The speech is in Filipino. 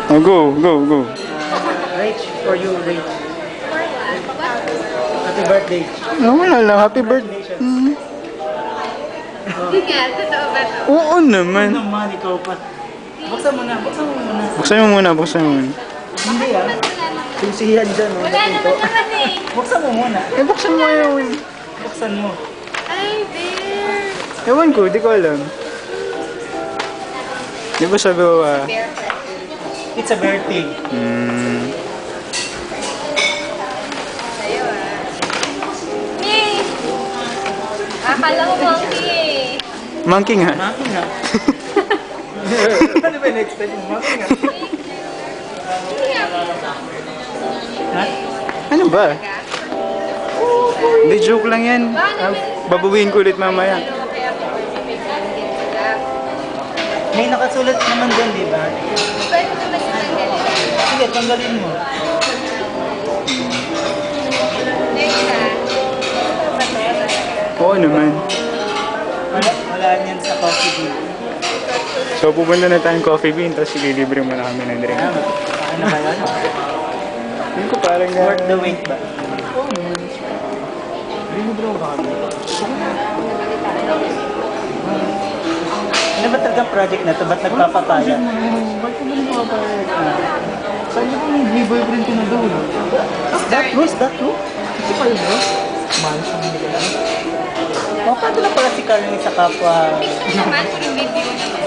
Oh, go. Rach, for you, Rach. Happy birthday. Wala lang. Happy birthday. Yan, totoo ba to? Oo naman. Naman, ikaw pa. Buksan mo muna. Buksan mo muna. Hindi ah. Susihan dyan, no? Wala naman naman eh. Buksan mo muna. Buksan mo yun. Buksan mo. Ay, bear. Ewan ko, di ko alam. Di ba sabi ko, Bear. It's a birthday. Sa'yo ah. Yay! Akala ko monkey eh. monkey nga. Maki nga. Ano ba in-expect mo? Maki nga. Ha? Ano ba? Hindi, joke lang yan. Babawiin ko ulit mamaya. May nakasulat naman dyan, di ba? Pwede naman yung tanggalin. Sige, tanggalin mo. Next ah. Oo naman. Wala niyan sa coffee bean. So, pupunta na tayong Coffee Bean, tapos ililibre mo na kami ng drink. Ano ba yan? Hindi ko parang Worth the wait ba? Ano ba talagang project na to? Ba't nagpapapaya? Ba't ko ba nakapayag? Sabi ko may boyfriend ko na daw. Is that true? Is that true? Ito kayo bro? Mahal sa hindi ko lang. O, paano na pala si Carmen sa kapwa? Picture naman, kung video naman.